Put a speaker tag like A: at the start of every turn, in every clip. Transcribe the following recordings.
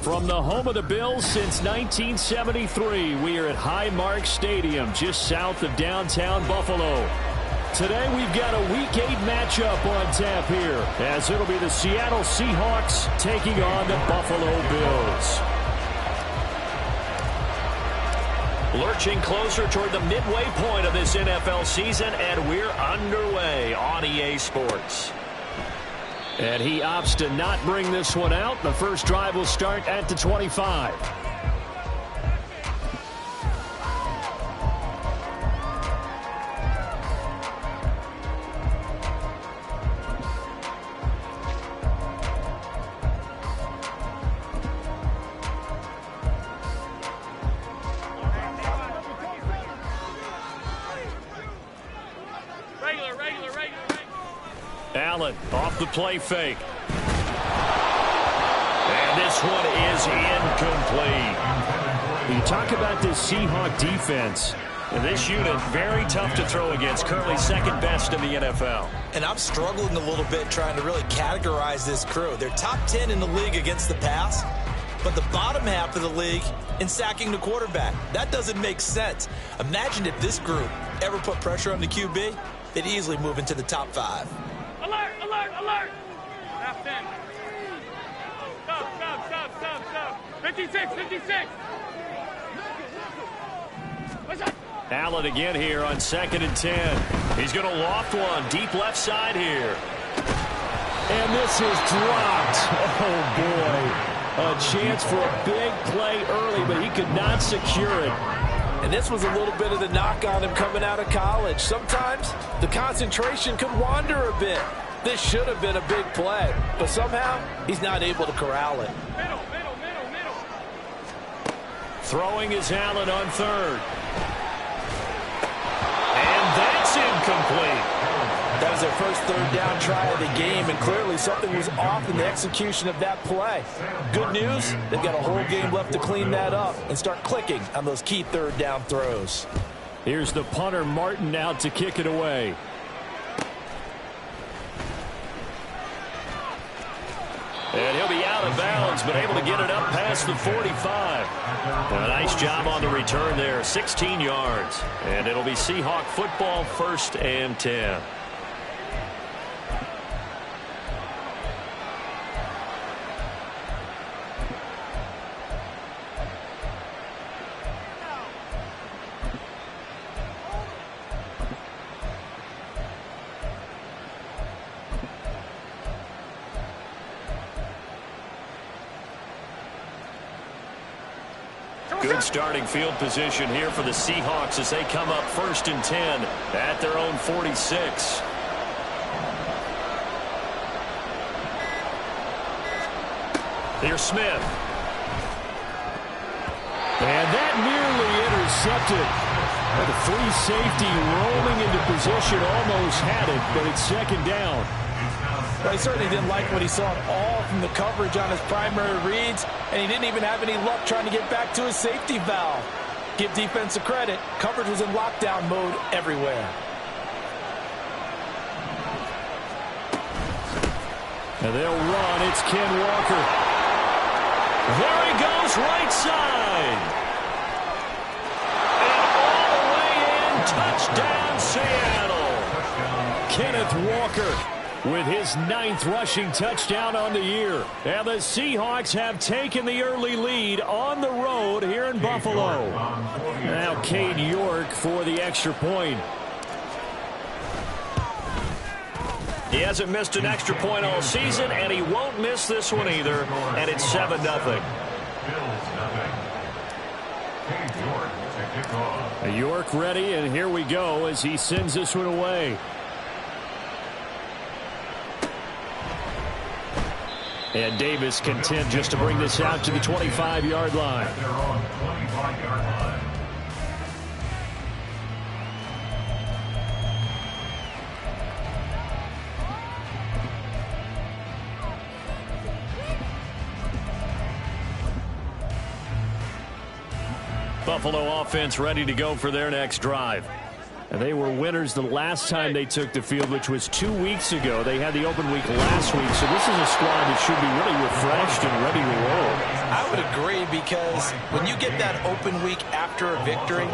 A: From the home of the Bills since 1973, we are at Highmark Stadium, just south of downtown Buffalo. Today we've got a Week 8 matchup on tap here, as it'll be the Seattle Seahawks taking on the Buffalo Bills. Lurching closer toward the midway point of this NFL season, and we're underway on EA Sports. And he opts to not bring this one out. The first drive will start at the 25. Allen off the play fake. And this one is incomplete. You talk about this Seahawk defense. And this unit, very tough to throw against, currently second best in the NFL.
B: And I'm struggling a little bit trying to really categorize this crew. They're top 10 in the league against the pass, but the bottom half of the league in sacking the quarterback. That doesn't make sense. Imagine if this group ever put pressure on the QB, they'd easily move into the top 5.
C: Alert, alert, alert! Half 10. Stop. 56, 56. What's up?
A: Allen again here on 2nd and 10. He's going to loft one deep left side here. And this is dropped. Oh, boy. A chance for a big play early, but he could not secure it.
D: And this was a little bit of the knock on him coming out of college. Sometimes the concentration could wander a bit. This should have been a big play, but somehow he's not able to corral it.
C: Middle.
A: Throwing is Allen on 3rd. And that's incomplete.
D: That was their first 3rd down try of the game, and clearly something was off in the execution of that play. Good news, they've got a whole game left to clean that up and start clicking on those key 3rd down throws.
A: Here's the punter, Martin, out to kick it away. And he'll be out of bounds, but able to get it up past the 45. A nice job on the return there, 16 yards. And it'll be Seahawk football, 1st and 10. Good starting field position here for the Seahawks as they come up 1st and 10 at their own 46. Here's Smith. And that nearly intercepted. The free safety rolling into position, almost had it, but it's 2nd down.
D: Well, he certainly didn't like what he saw at all from the coverage on his primary reads, and he didn't even have any luck trying to get back to his safety valve. Give defense a credit. Coverage was in lockdown mode everywhere.
A: And they'll run. It's Ken Walker. There he goes, right side. And all the way in, touchdown Seattle. Kenneth Walker with his 9th rushing touchdown on the year. And the Seahawks have taken the early lead on the road here in Buffalo. Now Cade York for the extra point. He hasn't missed an extra point all season, and he won't miss this one either. And it's 7-0. York ready, and here we go as he sends this one away. And Davis content just to bring this out to the 25-yard line. Buffalo offense ready to go for their next drive. And they were winners the last time they took the field, which was 2 weeks ago. They had the open week last week, so this is a squad that should be really refreshed and ready to roll.
D: I would agree, because when you get that open week after a victory,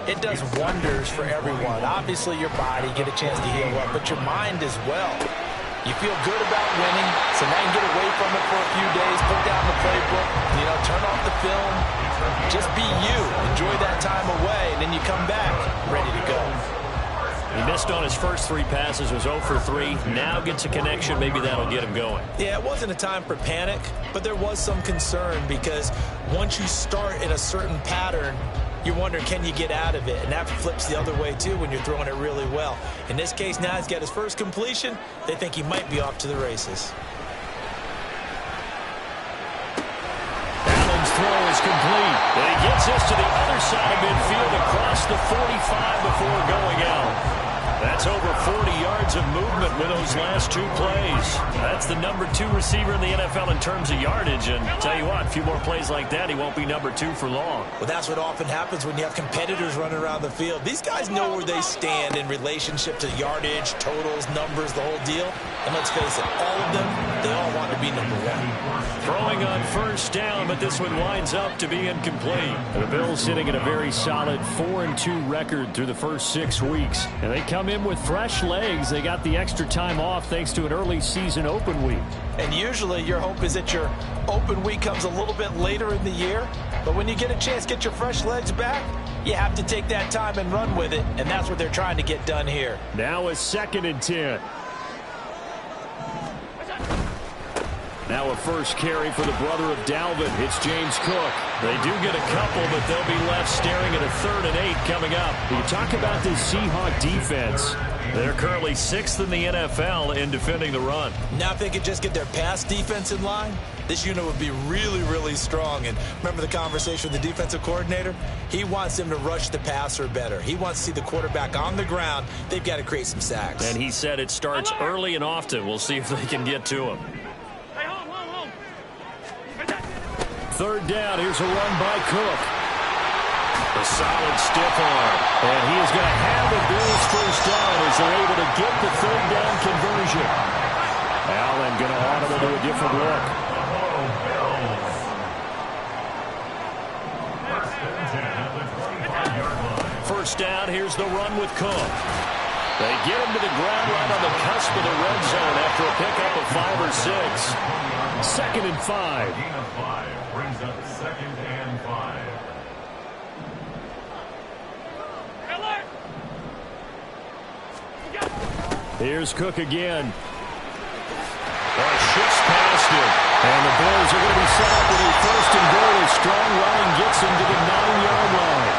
D: it does wonders for everyone. Obviously, your body, get a chance to heal up, but your mind as well. You feel good about winning, so now you can get away from it for a few days, put down the playbook, turn off the film, just be you. Enjoy that time away, and then you come back ready to go.
A: He missed on his first 3 passes, was 0 for 3. Now gets a connection. Maybe that'll get him going.
B: Yeah, it wasn't a time for panic, but there was some concern, because once you start in a certain pattern, you're wondering, can you get out of it? And that flips the other way, too, when you're throwing it really well. In this case, now he's got his first completion. They think he might be off to the races.
A: Allen's throw is complete. And he gets this to the other side of midfield across the 45 before going out. That's over 40 yards of movement with those last 2 plays. That's the number 2 receiver in the NFL in terms of yardage. And tell you what, a few more plays like that, he won't be number 2 for long.
B: Well, that's what often happens when you have competitors running around the field. These guys know where they stand in relationship to yardage, totals, numbers, the whole deal. And let's face it, all of them, they all want to be number 1.
A: Throwing on first down, but this one winds up to be incomplete. The Bills sitting at a very solid 4-2 record through the first 6 weeks. And they come in with fresh legs. They got the extra time off thanks to an early season open week.
D: And usually your hope is that your open week comes a little bit later in the year. But when you get a chance to get your fresh legs back, you have to take that time and run with it. And that's what they're trying to get done here.
A: Now a 2nd and 10. Now a first carry for the brother of Dalvin. It's James Cook. They do get a couple, but they'll be left staring at a 3rd and 8 coming up. You talk about this Seahawks defense. They're currently 6th in the NFL in defending the run.
B: Now if they could just get their pass defense in line, this unit would be really, really strong. And remember the conversation with the defensive coordinator? He wants them to rush the passer better. He wants to see the quarterback on the ground. They've got to create some sacks.
A: And he said it starts early and often. We'll see if they can get to him. 3rd down. Here's a run by Cook. A solid stiff arm. And he is going to have the Bills first down as they're able to get the 3rd down conversion. Allen going to audible to a different look. First down. Here's the run with Cook. They get him to the ground right on the cusp of the red zone after a pickup of 5 or 6. 2nd and 5.
E: Brings up 2nd and 5.
A: Here's Cook again. Shifts past him. And the Bills are going to be set up with a 1st and goal as strong running gets him to the 9-yard line.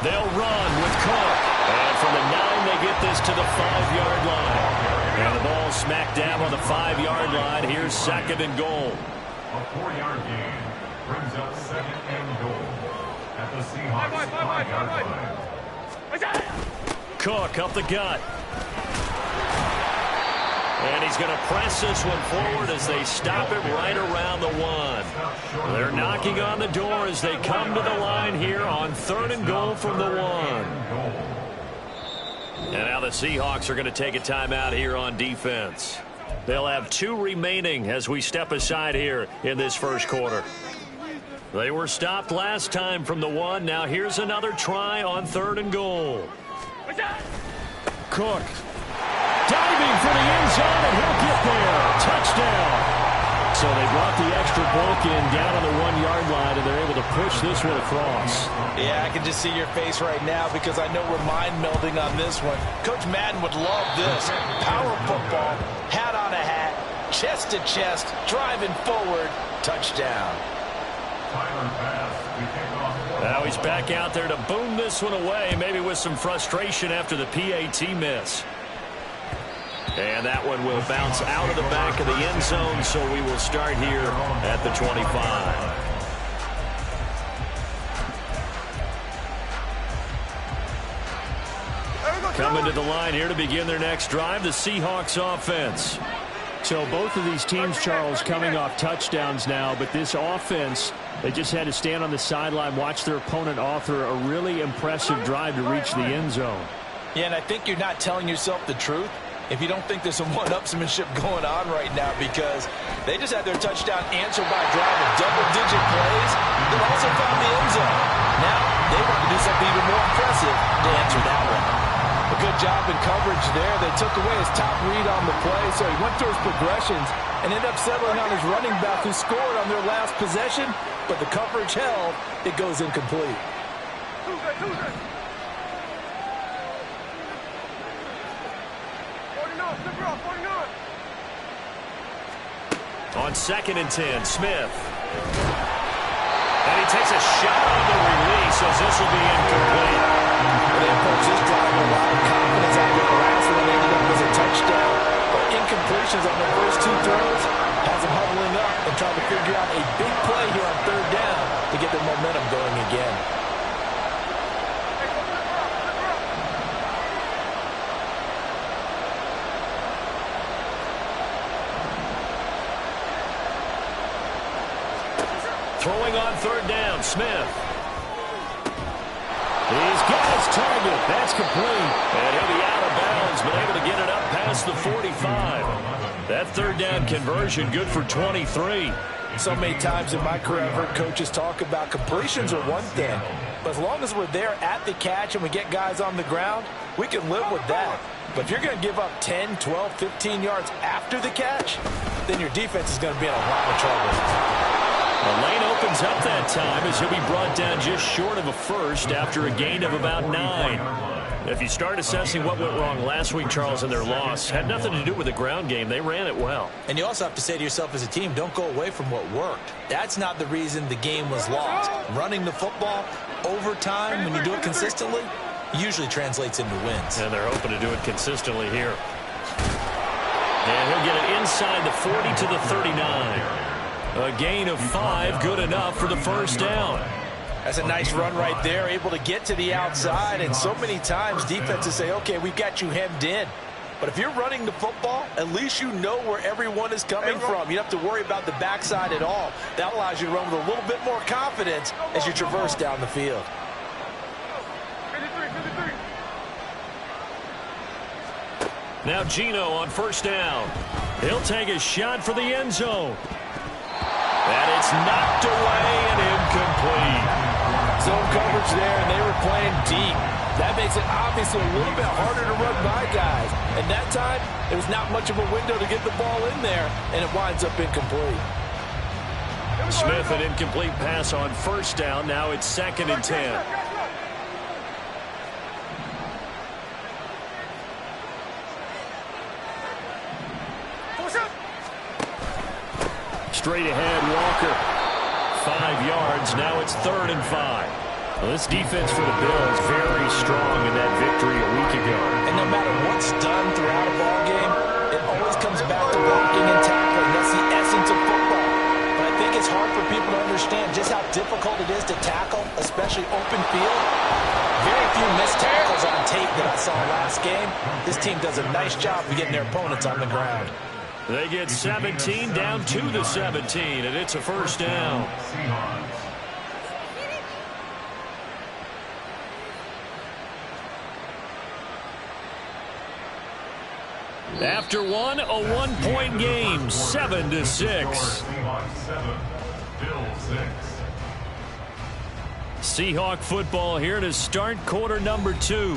A: They'll run with Cook. And from the 9, they get this to the 5-yard line. And the ball smack dab on the 5-yard line. Here's 2nd and goal.
E: A 4-yard gain brings up 2nd and goal at the Seahawks 5-yard line.
A: Cook up the gut. And he's going to press this one forward as they stop it right around the 1. They're knocking on the door as they come to the line here on 3rd and goal from the 1. And now the Seahawks are going to take a timeout here on defense. They'll have 2 remaining as we step aside here in this first quarter. They were stopped last time from the 1. Now here's another try on 3rd and goal. Cook. Diving for the end zone, and he'll get there. Touchdown. So they brought the extra bulk in down on the 1-yard line, and they're able to push this one across.
D: Yeah, I can just see your face right now because I know we're mind melding on this one. Coach Madden would love this. Power football, hat on a hat, chest to chest, driving forward, touchdown.
A: Now he's back out there to boom this one away, maybe with some frustration after the PAT miss. And that one will bounce out of the back of the end zone, so we will start here at the 25. Coming to the line here to begin their next drive, the Seahawks offense. So both of these teams, Charles, coming off touchdowns now, but this offense, they just had to stand on the sideline, watch their opponent author a really impressive drive to reach the end zone.
D: Yeah, and I think you're not telling yourself the truth if you don't think there's some one-upsmanship going on right now, because they just had their touchdown answered by a drive of double-digit plays. They also found the end zone. Now they want to do something even more impressive to answer that one. A good job in coverage there. They took away his top read on the play, so he went through his progressions and ended up settling on his running back, who scored on their last possession, but the coverage held. It goes incomplete.
A: On 2nd and 10, Smith. And he takes a shot on the release as this will be incomplete.
D: They approached this drive with a lot of confidence after the last one ended up as a touchdown. But incompletions on their first 2 throws has them huddling up and trying to figure out a big play here on 3rd down to get their momentum going again.
A: Throwing on 3rd down, Smith. He's got his target. That's complete. And he'll be out of bounds, but able to get it up past the 45. That 3rd down conversion good for 23.
D: So many times in my career I've heard coaches talk about completions are one thing, but as long as we're there at the catch and we get guys on the ground, we can live with that. But if you're going to give up 10, 12, 15 yards after the catch, then your defense is going to be in a lot of trouble.
A: The lane opens up that time as he'll be brought down just short of a first after a gain of about 9. If you start assessing what went wrong last week, Charles, in their loss, had nothing to do with the ground game. They ran it well.
B: And you also have to say to yourself as a team, don't go away from what worked. That's not the reason the game was lost. Running the football over time, when you do it consistently, usually translates into wins.
A: And they're hoping to do it consistently here. And he'll get it inside the 40 to the 39. A gain of 5, good enough for the first down.
D: That's a nice run right there, able to get to the outside. And so many times defenses say, okay, we've got you hemmed in. But if you're running the football, at least you know where everyone is coming from. You don't have to worry about the backside at all. That allows you to run with a little bit more confidence as you traverse down the field.
C: 53.
A: Now Gino on first down. He'll take a shot for the end zone. And it's knocked away and incomplete.
D: Zone coverage there, and they were playing deep. That makes it obviously a little bit harder to run by guys. And that time, there was not much of a window to get the ball in there, and it winds up incomplete.
A: Smith, an incomplete pass on first down. Now it's 2nd and 10. Straight ahead, Walker. 5 yards. Now it's 3rd and 5. Well, this defense for the Bills very strong in that victory a week ago.
D: And no matter what's done throughout a ball game, it always comes back to blocking and tackling. That's the essence of football. But I think it's hard for people to understand just how difficult it is to tackle, especially open field. Very few missed tackles on tape that I saw last game. This team does a nice job of getting their opponents on the ground.
A: They get 17 down to the 17, and it's a first down. After one, a 1-point game, 7-6. Seahawk football here to start quarter number 2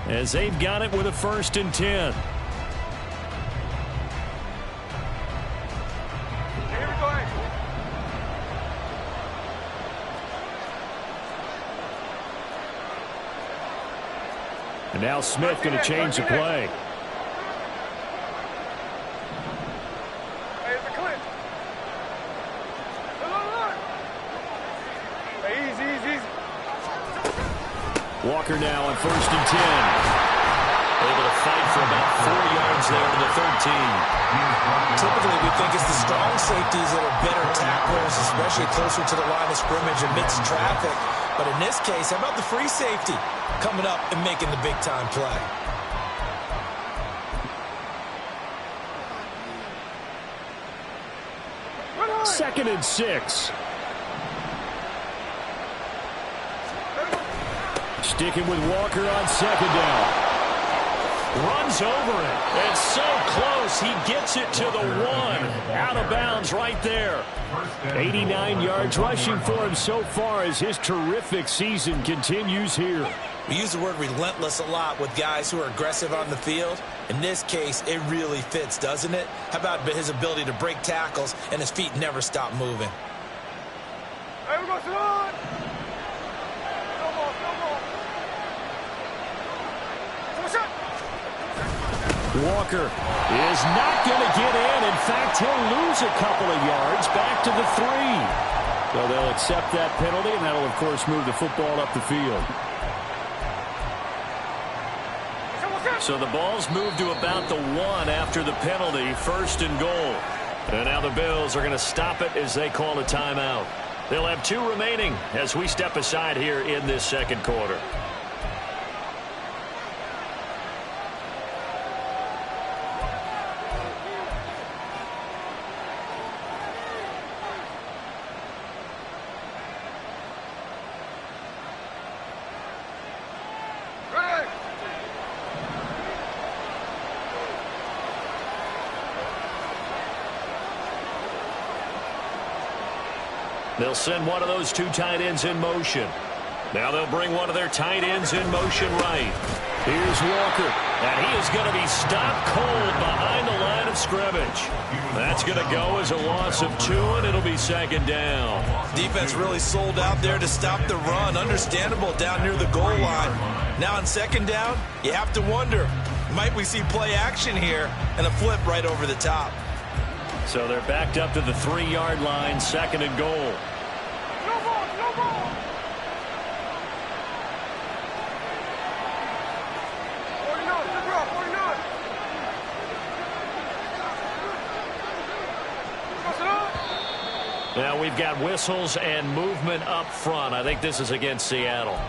A: as they've got it with a 1st and 10. And now Smith going to change the play. Walker now on 1st and 10. Able to fight for about 4 yards there to the 13.
B: Typically, we think it's the strong safeties that are better tacklers, especially closer to the line of scrimmage amidst traffic. But in this case, how about the free safety coming up and making the big-time play?
A: 2nd and 6. Sticking with Walker on 2nd down. Runs over it. It's so close. He gets it to the 1. Out of bounds right there. 89 yards rushing for him so far as his terrific season continues here.
B: We use the word relentless a lot with guys who are aggressive on the field. In this case, it really fits, doesn't it? How about his ability to break tackles and his feet never stop moving?
C: Hey, we go, Salon!
A: Walker is not going to get in. In fact, he'll lose a couple of yards back to the 3. So they'll accept that penalty, and that'll, of course, move the football up the field. So the ball's moved to about the 1 after the penalty, 1st and goal. And now the Bills are going to stop it as they call a timeout. They'll have 2 remaining as we step aside here in this 2nd quarter. They'll send one of those 2 tight ends in motion. Now they'll bring one of their tight ends in motion right. Here's Walker, and he is going to be stopped cold behind the line of scrimmage. That's going to go as a loss of 2, and it'll be 2nd down.
B: Defense really sold out there to stop the run. Understandable down near the goal line. Now on 2nd down, you have to wonder, might we see play action here and a flip right over the top?
A: So they're backed up to the 3-yard line, 2nd and goal.
C: No ball, no ball! 49, 49!
A: Now we've got whistles and movement up front. I think this is against Seattle.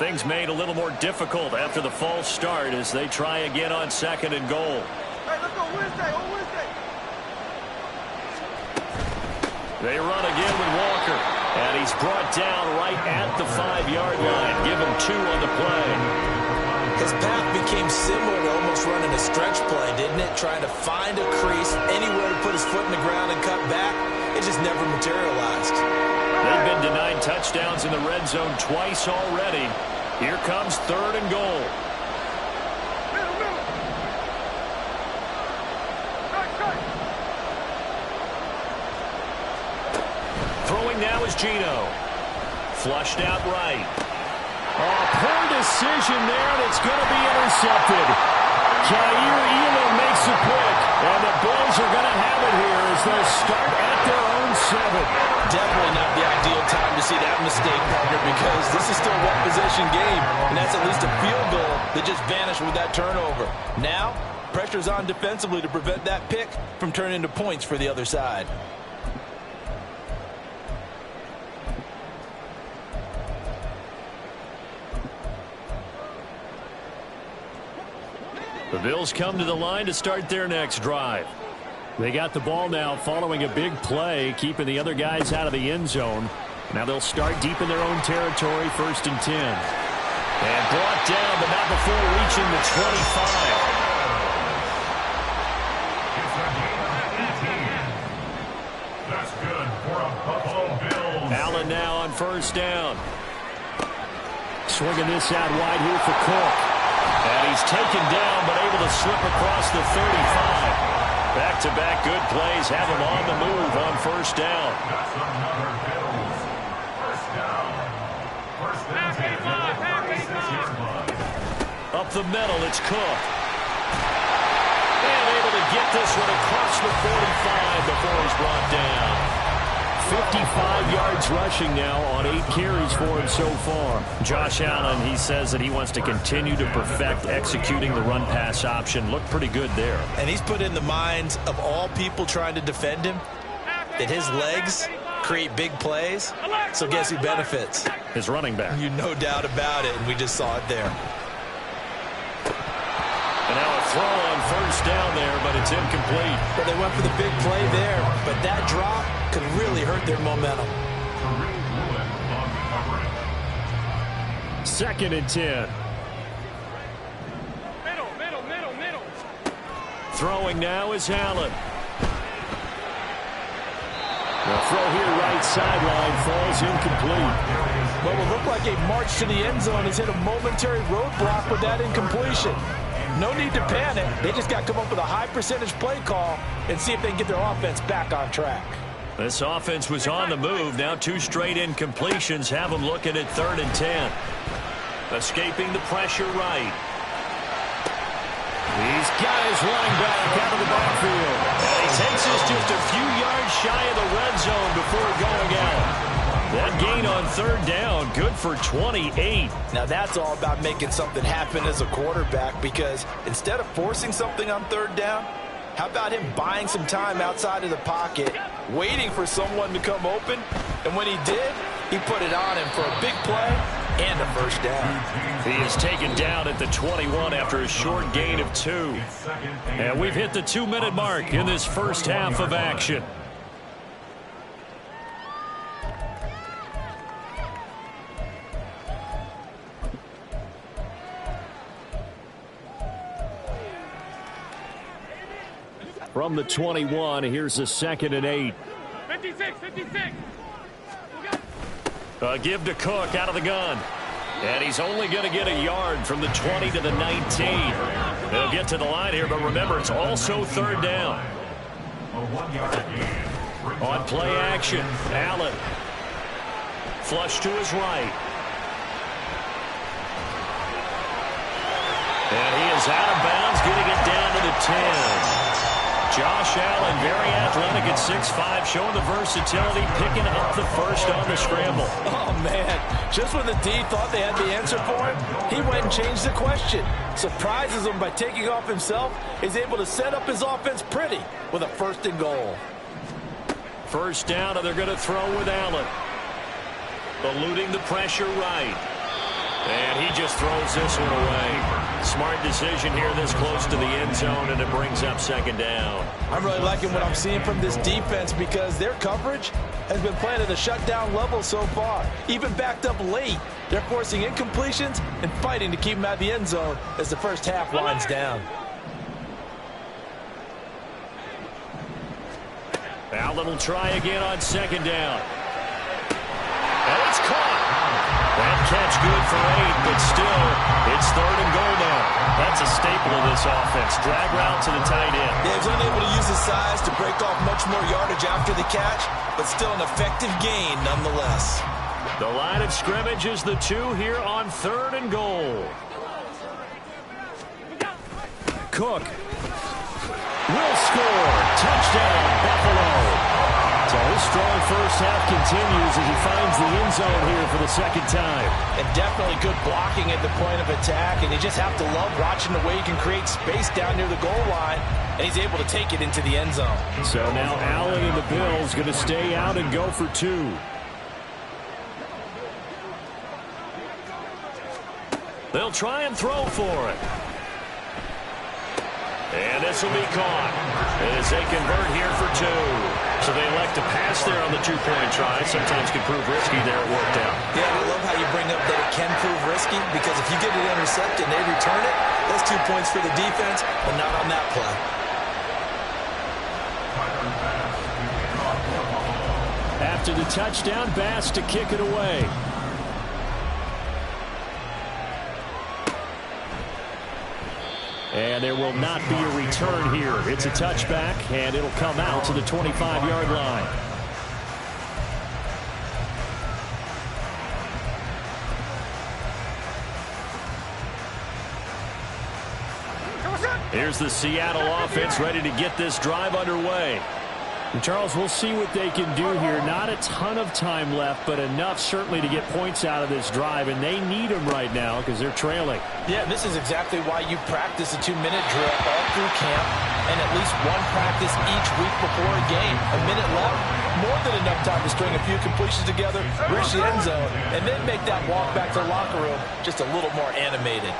A: Things made a little more difficult after the false start as they try again on 2nd and goal.
C: Hey, let's go Wednesday, on Wednesday.
A: They run again with Walker, and he's brought down right at the 5-yard line. Give him 2 on the play.
B: His path became similar to almost running a stretch play, didn't it? Trying to find a crease, anywhere to put his foot in the ground and cut back. It just never materialized.
A: They've been denied touchdowns in the red zone twice already. Here comes 3rd and goal. Throwing now is Gino. Flushed out right. Oh, poor decision there, and it's going to be intercepted. Jair Elam makes a pick, and the Bills are going to have it here as they'll start at their own 7.
D: Definitely not the ideal time to see that mistake, Parker, because this is still a one-possession game, and that's at least a field goal that just vanished with that turnover. Now, pressure's on defensively to prevent that pick from turning into points for the other side.
A: The Bills come to the line to start their next drive. They got the ball now following a big play, keeping the other guys out of the end zone. Now they'll start deep in their own territory, 1st and 10. And brought down, but not before reaching the 25.
E: That's good for a Buffalo Bills.
A: Allen now on 1st down. Swinging this out wide here for Cook. And he's taken down, but able to slip across the 35. Back-to-back good plays have him on the move on 1st down.
E: That's another Bills. 1st down. 1st and 10 at the 36-yard line.
A: Up the middle, it's Cook. And able to get this one across the 45 before he's brought down. 55 yards yards rushing now on 8 carries for him so far.
F: Josh Allen, he says that he wants to continue to perfect executing the run-pass option. Looked pretty good there.
B: And he's put in the minds of all people trying to defend him that his legs create big plays. So guess who benefits?
F: His running back.
B: You no doubt about it, and we just saw it there.
A: And now a throw on first down there, but it's incomplete.
D: Well, they went for the big play there, but that drop could really hurt their momentum.
A: Second and 10.
C: Middle.
A: Throwing now is Allen. The throw here right sideline falls incomplete.
D: What will look like a march to the end zone has hit a momentary roadblock with that incompletion. No need to panic. They just got to come up with a high percentage play call and see if they can get their offense back on track.
A: This offense was on the move. Now 2 straight incompletions have them looking at 3rd and 10. Escaping the pressure right. He's got his running back out of the backfield. And he takes us just a few yards shy of the red zone before going out. That gain on 3rd down, good for 28.
D: Now that's all about making something happen as a quarterback, because instead of forcing something on 3rd down, how about him buying some time outside of the pocket, waiting for someone to come open, and when he did, he put it on him for a big play and a first down.
A: He is taken down at the 21 after a short gain of 2. And we've hit the 2-minute mark in this first half of action. From the 21, here's a 2nd and 8.
C: 56.
A: A give to Cook out of the gun. And he's only going to get a yard from the 20 to the 19. They'll get to the line here, but remember, it's also 3rd down. On play action, Allen. Flush to his right. And he is out of bounds, getting it down to the 10. Josh Allen, very athletic at 6'5", showing the versatility, picking up the first on the scramble.
D: Oh, man. Just when the D thought they had the answer for him, he went and changed the question. Surprises him by taking off himself. Is able to set up his offense pretty with a 1st and goal.
A: First down, and they're going to throw with Allen. Eluding the pressure right. And he just throws this one away. Smart decision here this close to the end zone, and it brings up 2nd down.
D: I'm really liking what I'm seeing from this defense, because their coverage has been playing at a shutdown level so far. Even backed up late, they're forcing incompletions and fighting to keep them out of the end zone as the first half winds down.
A: Allen will try again on 2nd down. And it's caught. That catch good for 8, but still, it's 3rd and goal now. That's a staple of this offense. Drag route to the tight end.
B: Yeah, he's unable to use his size to break off much more yardage after the catch, but still an effective gain nonetheless.
A: The line of scrimmage is the 2 here on 3rd and goal. Cook will score. Touchdown, Buffalo. So his strong first half continues as he finds the end zone here for the 2nd time.
D: And definitely good blocking at the point of attack, and you just have to love watching the way he can create space down near the goal line, and he's able to take it into the end zone.
A: So now Allen and the Bills going to stay out and go for 2. They'll try and throw for it. And this will be caught as they convert here for 2. So they elect to pass there on the 2-point try. Sometimes can prove risky there. It worked out.
B: Yeah, I love how you bring up that it can prove risky, because if you get it intercepted and they return it, that's 2 points for the defense, but not on that play.
A: After the touchdown, Bass to kick it away. And there will not be a return here. It's a touchback, and it'll come out to the 25-yard line. Here's the Seattle offense ready to get this drive underway. And Charles, we'll see what they can do here. Not a ton of time left, but enough certainly to get points out of this drive, and they need them right now because they're trailing.
D: Yeah, this is exactly why you practice a 2-minute drill all through camp and at least one practice each week before a game. A minute left, more than enough time to string a few completions together, reach the end zone, and then make that walk back to the locker room just a little more animated.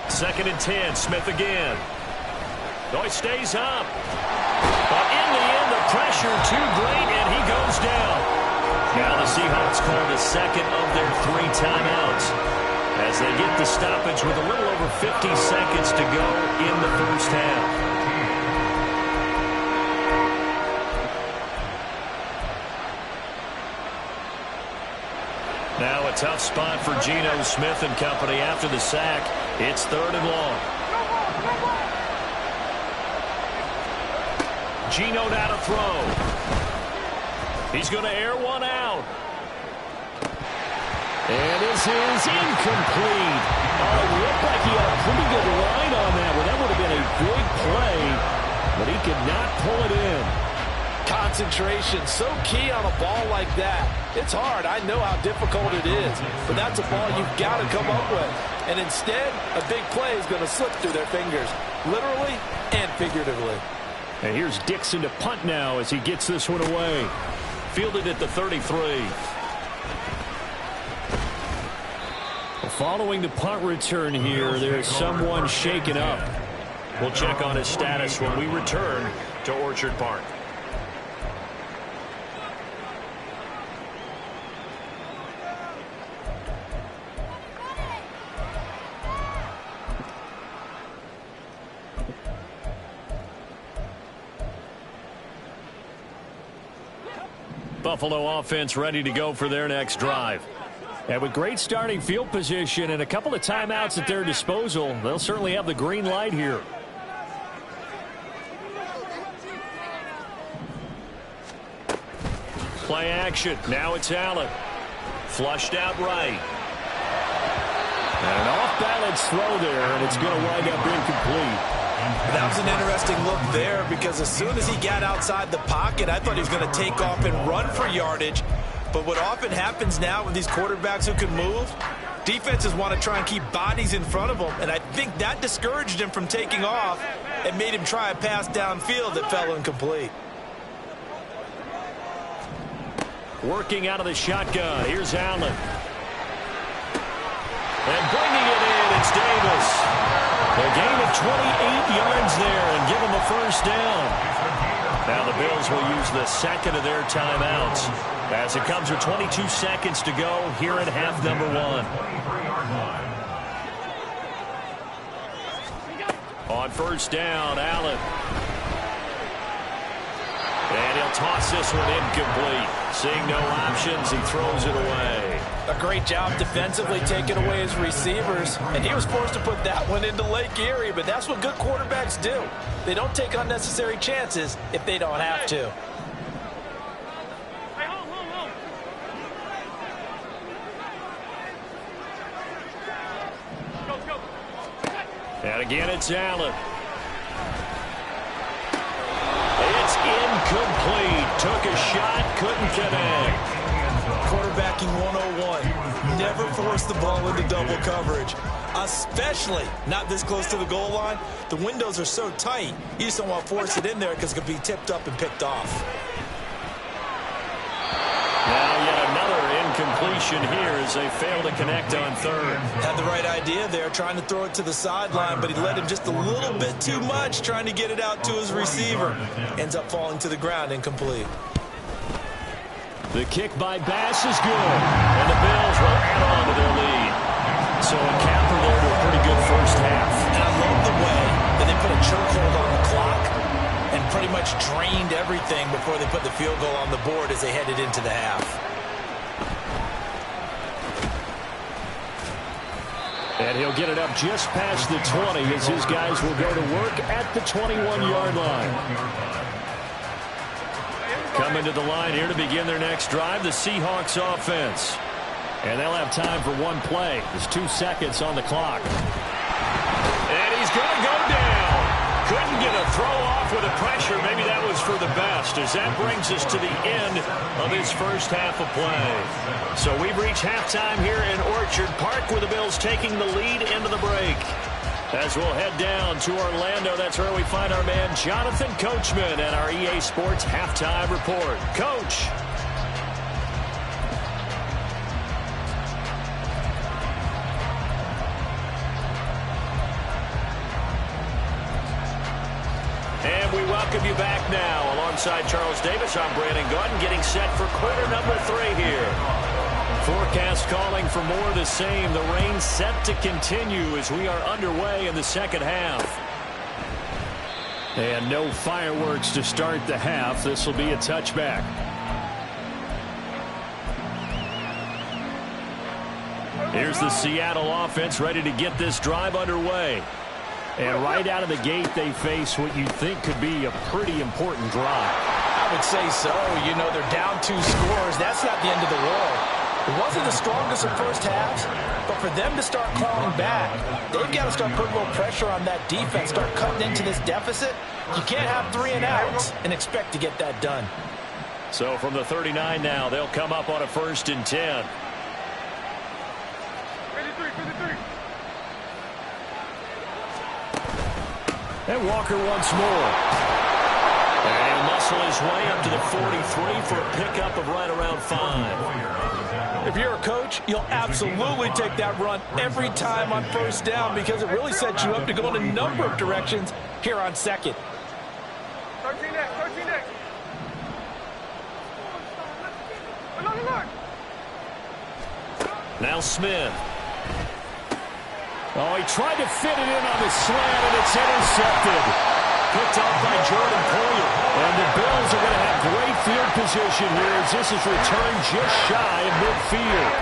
A: Second and 10, Smith again. Oh, he stays up. But in the end, the pressure too great, and he goes down. Now the Seahawks call the second of their 3 timeouts as they get the stoppage with a little over 50 seconds to go in the first half. Now a tough spot for Geno Smith and company after the sack. It's 3rd and long. Geno now to throw. He's going to air one out. And this is incomplete. Oh, it looked like he had a pretty good line on that one. That would have been a big play, but he could not pull it in.
D: Concentration, so key on a ball like that. It's hard. I know how difficult it is, but that's a ball you've got to come up with. And instead, a big play is going to slip through their fingers, literally and figuratively.
A: And here's Dixon to punt now as he gets this one away. Fielded at the 33. Following the punt return here, there's someone shaken up. We'll check on his status when we return to Orchard Park. Buffalo offense ready to go for their next drive. And with great starting field position and a couple of timeouts at their disposal, they'll certainly have the green light here. Play action. Now it's Allen. Flushed out right. And an off-balance throw there, and it's going to wind up incomplete.
B: That was an interesting look there because as soon as he got outside the pocket, I thought he was going to take off and run for yardage. But what often happens now with these quarterbacks who can move, defenses want to try and keep bodies in front of them, and I think that discouraged him from taking off and made him try a pass downfield that fell incomplete.
A: Working out of the shotgun. Here's Allen. And bringing it in, it's Davis. A gain of 28 yards there and give him a first down. Now the Bills will use the second of their timeouts as it comes with 22 seconds to go here at half number 1. On first down, Allen. And he'll toss this one incomplete. Seeing no options, he throws it away.
D: A great job defensively taking away his receivers, and he was forced to put that one into Lake Erie, but that's what good quarterbacks do. They don't take unnecessary chances if they don't have to.
A: And again, it's Allen. It's incomplete. Took a shot, couldn't connect.
B: Quarterbacking 101. Never force the ball into double coverage, especially not this close to the goal line. The windows are so tight, you just don't want to force it in there because it could be tipped up and picked off.
A: Now yet another incompletion here as they fail to connect on third.
B: Had the right idea there, trying to throw it to the sideline, but he let him just a little bit too much, trying to get it out to his receiver. Ends up falling to the ground, incomplete.
A: The kick by Bass is good, and the Bills will add on to their lead. So a capper there to a pretty good first half.
B: And I love the way that they put a chokehold on the clock and pretty much drained everything before they put the field goal on the board as they headed into the half.
A: And he'll get it up just past the 20 as his guys will go to work at the 21-yard line. Coming to the line here to begin their next drive, the Seahawks offense. And they'll have time for one play. There's 2 seconds on the clock. And he's going to go down. Couldn't get a throw off with the pressure. Maybe that was for the best, as that brings us to the end of this first half of play. So we've reached halftime here in Orchard Park, with the Bills taking the lead into the break. As we'll head down to Orlando, that's where we find our man Jonathan Coachman and our EA Sports Halftime Report. Coach. And we welcome you back now. Alongside Charles Davis, I'm Brandon Gordon, getting set for quarter number 3 here. Forecast calling for more of the same. The rain set to continue as we are underway in the second half. And no fireworks to start the half. This will be a touchback. Here's the Seattle offense ready to get this drive underway. And right out of the gate, they face what you think could be a pretty important drive.
D: I would say so. You know, they're down 2 scores. That's not the end of the world. It wasn't the strongest of first halves, but for them to start clawing back, they've got to start putting a little pressure on that defense, start cutting into this deficit. You can't have 3 and outs and expect to get that done.
A: So from the 39 now, they'll come up on a 1st and 10. And Walker once more. And he'll muscle his way up to the 43 for a pickup of right around 5.
D: If you're a coach, you'll absolutely take that run every time on 1st down, because it really sets you up to go in a number of directions here on 2nd.
C: 13 next, 13 next.
A: Now Smith. Oh, he tried to fit it in on the slant, and it's intercepted. Picked off by Jordan Poyer. And the Bills are going to have great field position here as this is returned just shy of midfield.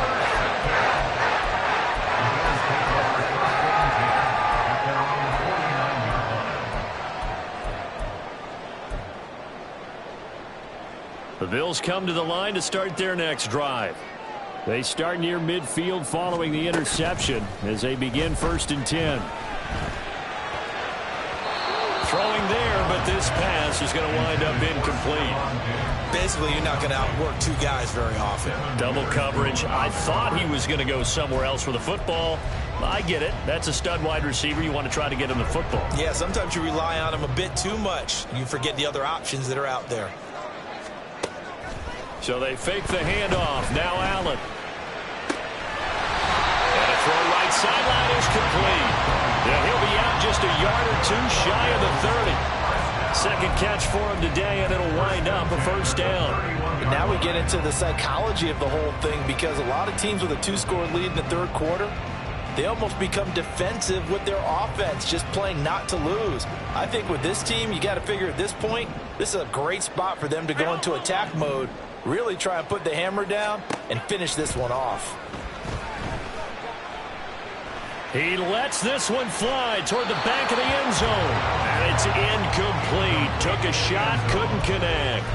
A: The Bills come to the line to start their next drive. They start near midfield following the interception as they begin 1st and 10. Throwing there, but this pass is going to wind up incomplete.
B: Basically, you're not going to outwork 2 guys very often.
A: Double coverage. I thought he was going to go somewhere else with the football. I get it. That's a stud wide receiver. You want to try to get him the football.
B: Yeah, sometimes you rely on him a bit too much. You forget the other options that are out there.
A: So they fake the handoff. Now Allen. And a throw right sideline is complete. Yeah, he'll be out just a yard or 2 shy of the 30. Second catch for him today, and it'll wind up a 1st down.
D: And now we get into the psychology of the whole thing, because a lot of teams with a 2-score lead in the 3rd quarter, they almost become defensive with their offense, just playing not to lose. I think with this team, you got to figure at this point, this is a great spot for them to go into attack mode, really try and put the hammer down and finish this one off.
A: He lets this one fly toward the back of the end zone. And it's incomplete. Took a shot, couldn't connect.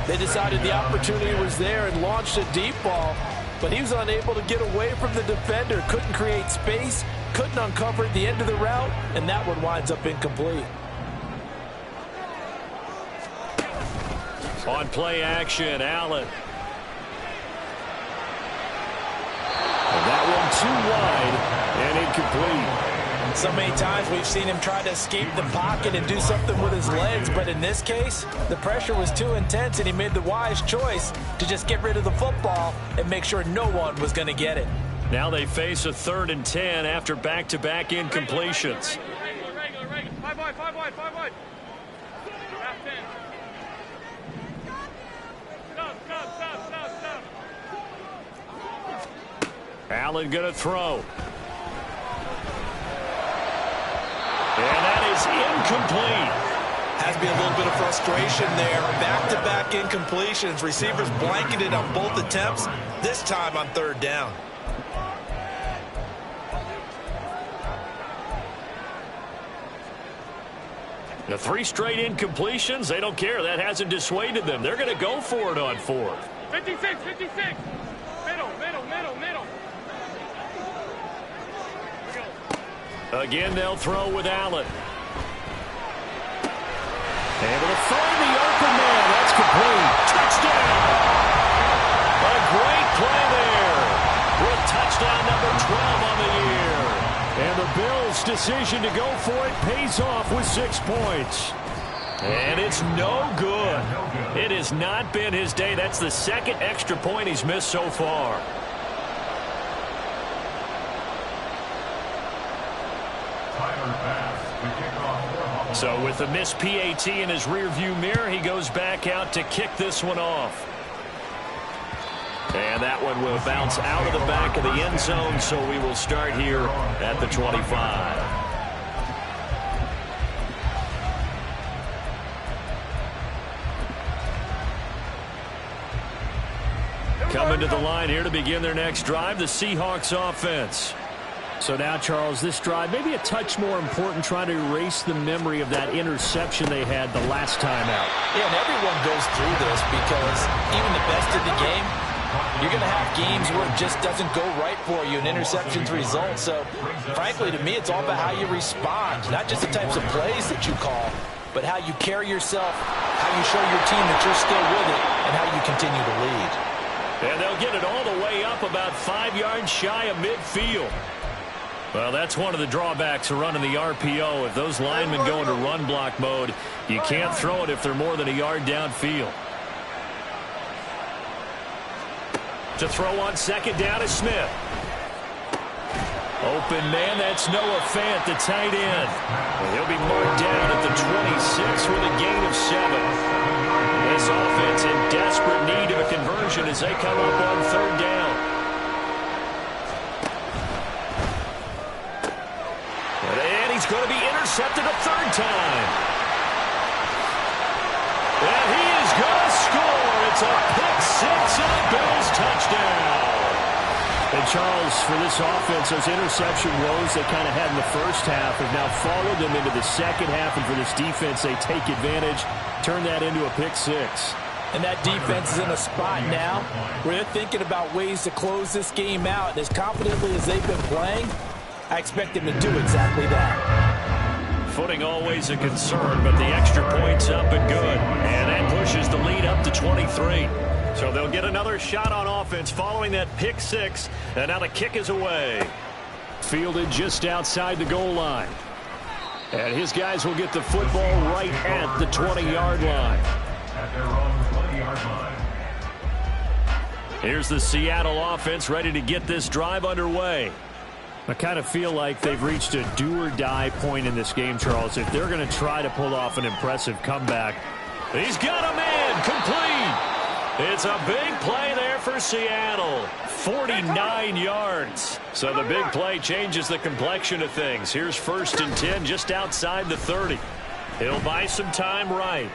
D: They decided the opportunity was there and launched a deep ball, but he was unable to get away from the defender. Couldn't create space, couldn't uncover at the end of the route, and that one winds up incomplete.
A: On play action, Allen. And that one too wide and incomplete.
D: So many times we've seen him try to escape the pocket and do something with his legs, but in this case, the pressure was too intense and he made the wise choice to just get rid of the football and make sure no one was going to get it.
A: Now they face a 3rd and 10 after back-to-back incompletions.
C: Regular. 5 wide. Half 10. Stop.
A: Allen going to throw. And that is incomplete.
B: Has to be a little bit of frustration there. Back-to-back incompletions. Receivers blanketed on both attempts, this time on 3rd down.
A: The 3 straight incompletions, they don't care. That hasn't dissuaded them. They're going to go for it on 4th.
C: 56. Middle.
A: Again, they'll throw with Allen. Able to find the open man. That's complete. Touchdown! A great play there. With touchdown number 12 on the year. And the Bills' decision to go for it pays off with 6 points. And it's no good. It has not been his day. That's the second extra point he's missed so far. So with the missed PAT in his rearview mirror, he goes back out to kick this one off. And that one will bounce out of the back of the end zone, so we will start here at the 25. Coming to the line here to begin their next drive, the Seahawks offense. So now, Charles, this drive maybe a touch more important, trying to erase the memory of that interception they had the last time out.
D: Yeah, and everyone goes through this because even the best in the game, you're going to have games where it just doesn't go right for you, and interceptions result. So, frankly, to me, it's all about how you respond, not just the types of plays that you call, but how you carry yourself, how you show your team that you're still with it, and how you continue to lead.
A: And they'll get it all the way up about 5 yards shy of midfield. Well, that's one of the drawbacks of running the RPO. If those linemen go into run block mode, you can't throw it if they're more than a yard downfield. To throw on second down is Smith. Open man, that's Noah Fant, the tight end. And he'll be marked down at the 26 with a gain of 7. This offense in desperate need of a conversion as they come up on third down. And he's going to be intercepted a third time. And he is going to score. It's a pick 6 and a Bills touchdown. And Charles, for this offense, those interception woes they kind of had in the first half have now followed them into the second half. And for this defense, they take advantage, turn that into a pick 6.
D: And that defense is in a spot now where they're thinking about ways to close this game out. And as confidently as they've been playing, I expect them to do exactly that.
A: Footing always a concern, but the extra point's up and good. And that pushes the lead up to 23. So they'll get another shot on offense following that pick 6. And now the kick is away. Fielded just outside the goal line. And his guys will get the football right at the 20-yard line.
E: At their own 20-yard line.
A: Here's the Seattle offense ready to get this drive underway. I kind of feel like they've reached a do-or-die point in this game, Charles. If they're going to try to pull off an impressive comeback. He's got a man complete. It's a big play there for Seattle. 49 yards. So the big play changes the complexion of things. Here's 1st and 10 just outside the 30. He'll buy some time right.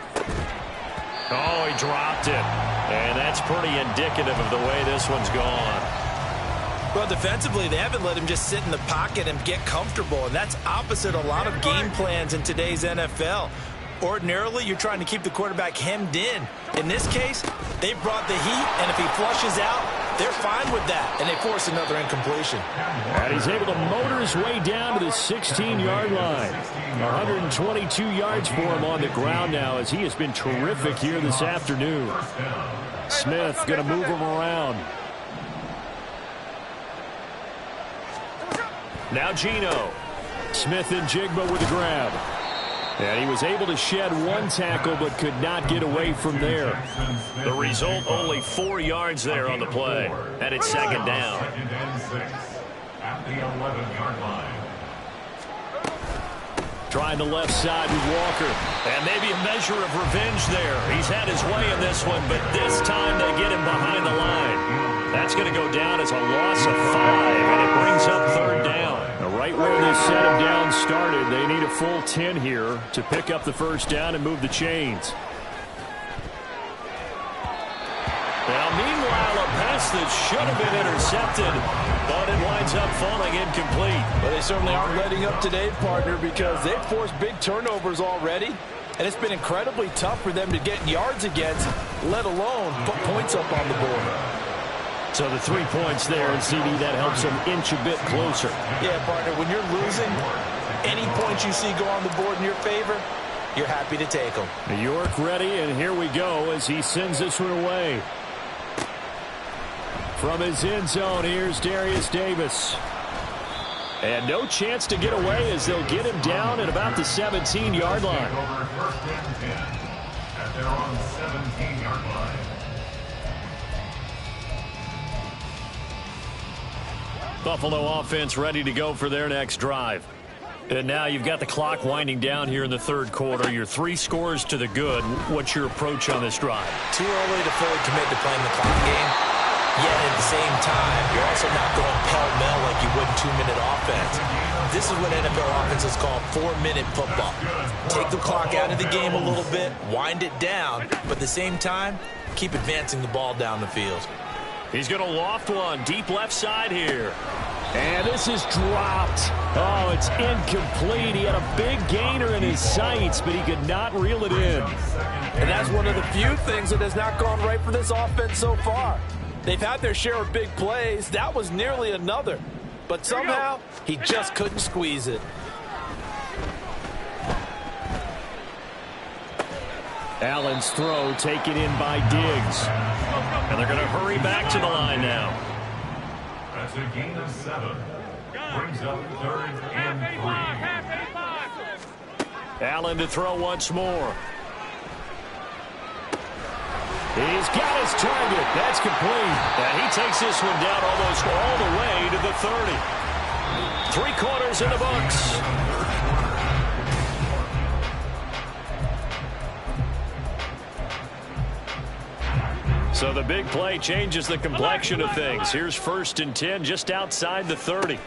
A: Oh, he dropped it. And that's pretty indicative of the way this one's gone.
B: Well, defensively, they haven't let him just sit in the pocket and get comfortable, and that's opposite a lot of game plans in today's NFL. Ordinarily, you're trying to keep the quarterback hemmed in. In this case, they brought the heat, and if he flushes out, they're fine with that, and they force another incompletion.
A: And he's able to motor his way down to the 16-yard line. 122 yards for him on the ground now as he has been terrific here this afternoon. Smith going to move him around. Now Geno. Smith and Jigba with the grab. And he was able to shed one tackle but could not get away from there. The result, only 4 yards there on the play. And it's second down.
E: Second and 6 at the 11-yard line.
A: Trying the left side with Walker. And maybe a measure of revenge there. He's had his way in this one, but this time they get him behind the line. That's going to go down as a loss of 5, and it brings up third down. Right where this set of downs started, they need a full 10 here to pick up the first down and move the chains. Now, meanwhile, a pass that should have been intercepted, but it winds up falling incomplete.
D: Well, they certainly aren't letting up today, partner, because they've forced big turnovers already, and it's been incredibly tough for them to get yards against, let alone put points up on the board.
A: So the 3 points there, and CD, that helps them inch a bit closer.
D: Yeah, partner, when you're losing, any points you see go on the board in your favor, you're happy to take them.
A: York ready, and here we go as he sends this one away. From his end zone, here's Darius Davis. And no chance to get away as they'll get him down at about the 17-yard line.
E: First and 10 at their own 17-yard line.
A: Buffalo offense ready to go for their next drive. And now you've got the clock winding down here in the third quarter. Your 3 scores to the good. What's your approach on this drive?
B: Too early to fully commit to playing the clock game. Yet at the same time, you're also not going pell-mell like you would in 2-minute offense. This is what NFL offenses call 4-minute football. Take the clock out of the game a little bit, wind it down, but at the same time, keep advancing the ball down the field.
A: He's going to loft one deep left side here. And this is dropped. Oh, it's incomplete. He had a big gainer in his sights, but he could not reel it in.
D: And that's one of the few things that has not gone right for this offense so far. They've had their share of big plays. That was nearly another. But somehow, he just couldn't squeeze it.
A: Allen's throw taken in by Diggs. And they're going to hurry back to the line now.
E: That's a gain of 7. Brings up 3rd and 3.
A: Allen to throw once more. He's got his target. That's complete. And he takes this one down almost all the way to the 30. 3 quarters in the books. So the big play changes the complexion of things. Here's 1st and 10 just outside the 30.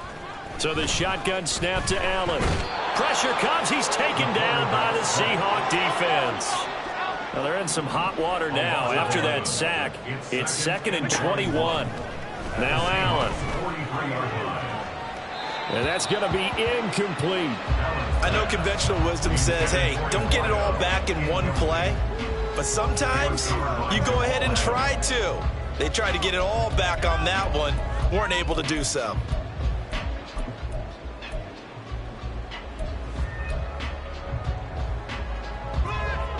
A: So the shotgun snap to Allen. Pressure comes. He's taken down by the Seahawks defense. Well, they're in some hot water now after that sack. It's 2nd and 21. Now Allen. And that's going to be incomplete.
B: I know conventional wisdom says, hey, don't get it all back in one play. But sometimes you go ahead and try to. They tried to get it all back on that one. Weren't able to do so.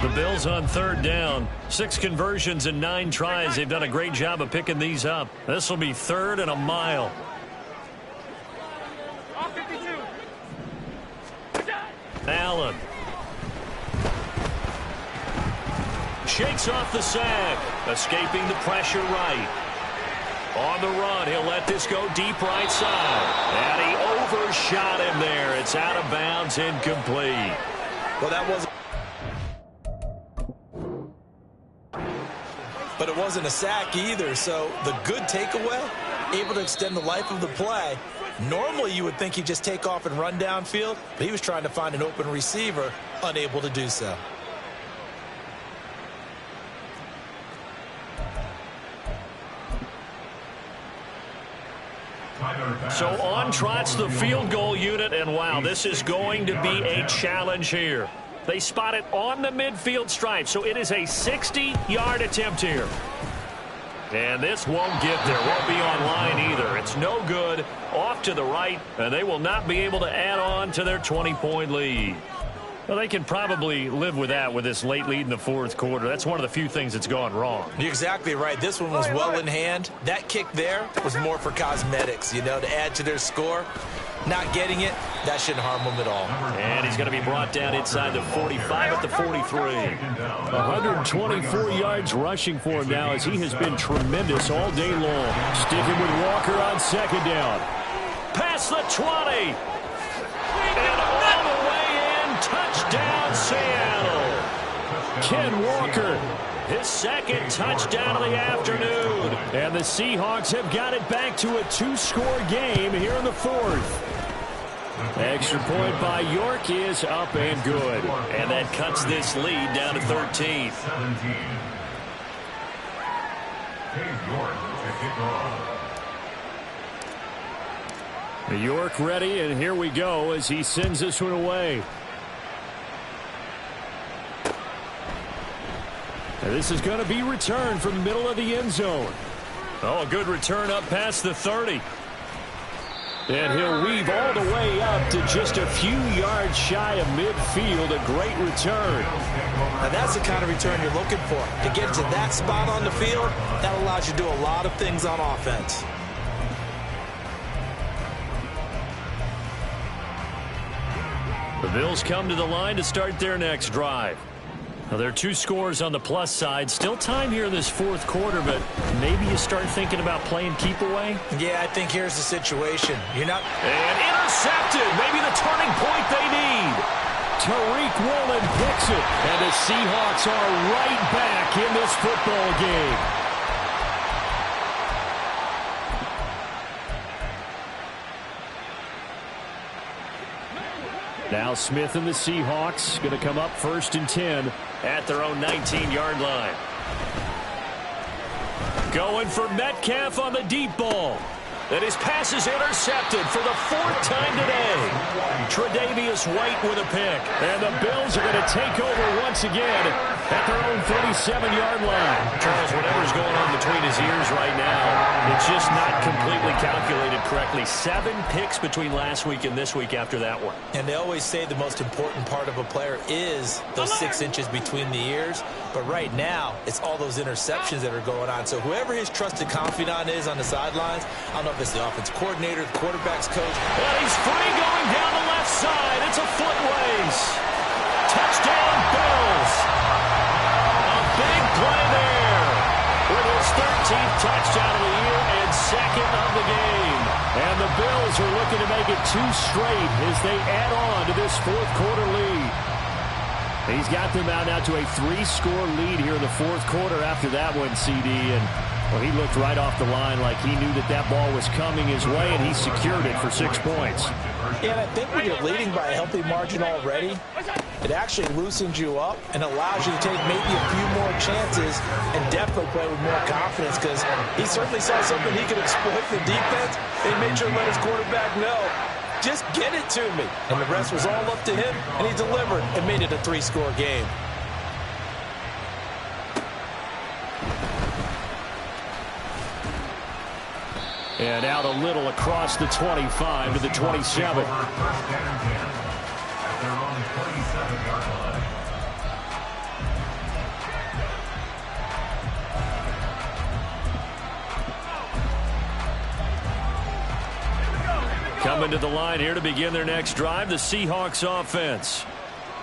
A: The Bills on 3rd down. 6 conversions and 9 tries. They've done a great job of picking these up. This will be 3rd and a mile. Allen. Shakes off the sack. Escaping the pressure right. On the run, he'll let this go deep right side. And he overshot him there. It's out of bounds, incomplete.
B: Well, that wasn't. But it wasn't a sack either, so the good takeaway, able to extend the life of the play. Normally, you would think he'd just take off and run downfield, but he was trying to find an open receiver, unable to do so.
A: So on trots the field goal unit, and wow, this is going to be a challenge here. They spot it on the midfield stripe, so it is a 60-yard attempt here. And this won't get there, won't be on line either. It's no good, off to the right, and they will not be able to add on to their 20-point lead. Well, they can probably live with that with this late lead in the 4th quarter. That's one of the few things that's gone wrong.
B: You're exactly right. This one was well in hand. That kick there was more for cosmetics, you know, to add to their score. Not getting it, that shouldn't harm them at all.
A: And he's going to be brought down inside the 45 at the 43. 124 yards rushing for him now as he has been tremendous all day long. Sticking with Walker on 2nd down. Past the 20. And all the way in. Touchdown, Seattle. Ken Walker, his 2nd touchdown of the afternoon. And the Seahawks have got it back to a 2-score game here in the 4th. Extra point by York is up and good. And that cuts this lead down to 13.
E: 17. Dave York to kick off.
A: York ready, and here we go as he sends this one away. And this is going to be returned from the middle of the end zone. Oh, a good return up past the 30. And he'll weave all the way up to just a few yards shy of midfield. A great return.
B: Now that's the kind of return you're looking for. To get to that spot on the field, that allows you to do a lot of things on offense.
A: The Bills come to the line to start their next drive. Now, there are 2 scores on the plus side. Still time here in this fourth quarter, but maybe you start thinking about playing keep away?
B: Yeah, I think here's the situation. You're not...
A: And intercepted. Maybe the turning point they need. Tariq Woolen picks it. And the Seahawks are right back in this football game. Now Smith and the Seahawks going to come up 1st and 10 at their own 19-yard line. Going for Metcalf on the deep ball. And his pass is intercepted for the 4th time today. Tre'Davious White with a pick. And the Bills are going to take over once again at their own 37-yard line. Charles, whatever's going on between his ears right now, it's just not completely calculated correctly. 7 picks between last week and this week after that one.
B: And they always say the most important part of a player is those 6 inches between the ears. But right now, it's all those interceptions that are going on. So whoever his trusted confidant is on the sidelines, I don't know if it's the offense coordinator, the quarterback's coach.
A: Well, he's free going down the left side. It's a foot race. Touchdown, Bills. A big play there with his 13th touchdown of the year and 2nd of the game. And the Bills are looking to make it 2 straight as they add on to this fourth quarter lead. He's got them out now to a 3-score lead here in the fourth quarter after that one, CD. And well, he looked right off the line like he knew that that ball was coming his way, and he secured it for 6 points.
D: Yeah, and I think when you're leading by a healthy margin already, it actually loosens you up and allows you to take maybe a few more chances and definitely play with more confidence, because he certainly saw something he could exploit the defense and made sure to let his quarterback know, just get it to me. And the rest was all up to him, and he delivered and made it a 3-score game.
A: And out a little across the 25 to the 27. Coming to the line here to begin their next drive, the Seahawks offense.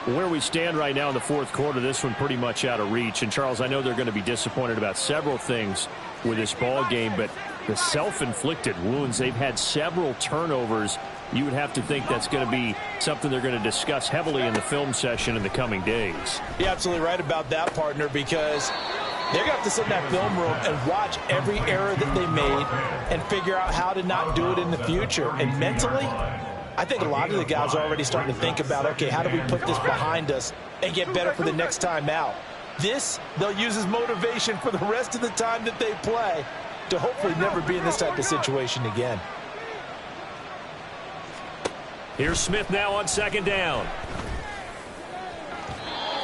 A: Where we stand right now in the fourth quarter, this one pretty much out of reach. And, Charles, I know they're going to be disappointed about several things with this ball game, but the self-inflicted wounds, they've had several turnovers. You would have to think that's going to be something they're going to discuss heavily in the film session in the coming days.
D: You're absolutely right about that, partner, because they're going to have to sit in that film room and watch every error that they made and figure out how to not do it in the future. And mentally, I think a lot of the guys are already starting to think about, okay, how do we put this behind us and get better for the next time out? This, they'll use as motivation for the rest of the time that they play to hopefully never be in this type of situation again.
A: Here's Smith now on 2nd down.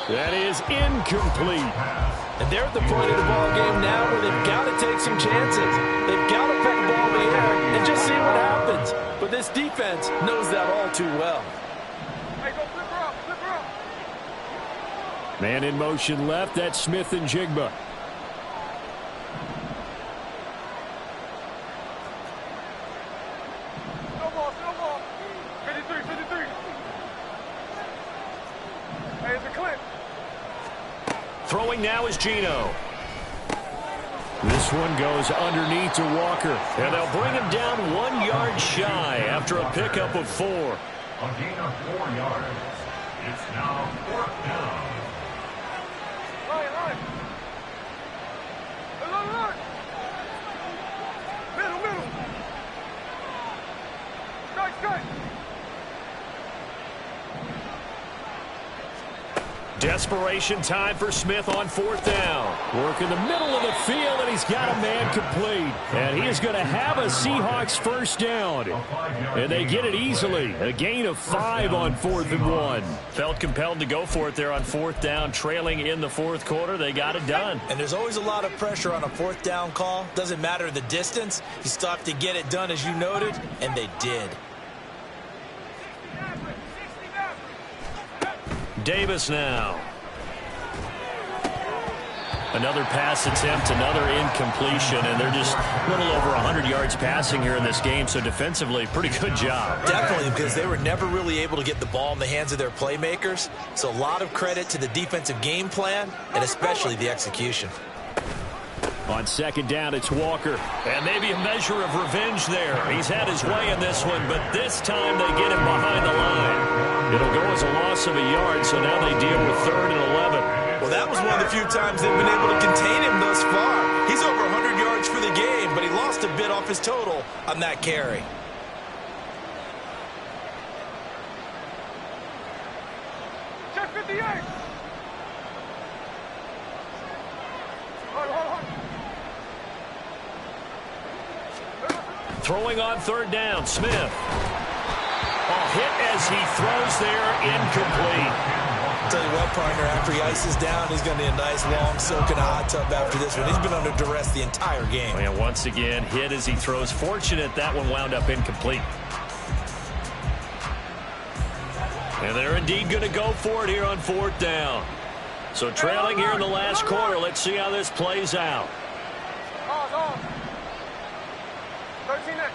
A: That is incomplete.
D: And they're at the point of the ball game now where they've got to take some chances. They've got to put the ball in the air and just see what happens. But this defense knows that all too well.
C: Hey, go flip her up, flip her up.
A: Man in motion left. That's Smith and Jigba.
C: Snowball. 53. Hey, it's a clip.
A: Throwing now is Geno. This one goes underneath to Walker. And they'll bring him down 1 yard shy after a pickup of 4.
E: A gain of 4 yards. It's now 4th down.
C: Ryan. Look. Middle. Strike.
A: Desperation time for Smith on 4th down. Work in the middle of the field, and he's got a man complete. And he is going to have a Seahawks first down. And they get it easily. A gain of 5 on 4th and 1.
F: Felt compelled to go for it there on 4th down, trailing in the 4th quarter. They got it done.
B: And there's always a lot of pressure on a 4th down call. Doesn't matter the distance. You still have to get it done, as you noted, and they did.
F: Davis now. Another pass attempt, another incompletion, and they're just a little over 100 yards passing here in this game, so defensively, pretty good job.
B: Definitely, because they were never really able to get the ball in the hands of their playmakers, so a lot of credit to the defensive game plan, and especially the execution.
A: On 2nd down, it's Walker. And maybe a measure of revenge there. He's had his way in this one, but this time they get him behind the line. It'll go as a loss of a yard, so now they deal with 3rd and 11.
B: Well, that was one of the few times they've been able to contain him thus far. He's over 100 yards for the game, but he lost a bit off his total on that carry.
C: Check 58. Hold on.
A: Throwing on 3rd down, Smith. A hit as he throws there, incomplete.
B: Tell you what, partner, after he ices down, he's going to need a nice long soak in a hot tub after this one. He's been under duress the entire game.
F: And once again, hit as he throws. Fortunate that one wound up incomplete.
A: And they're indeed going to go for it here on 4th down. So trailing here in the last quarter, let's see how this plays out.
C: Pause. 13 next.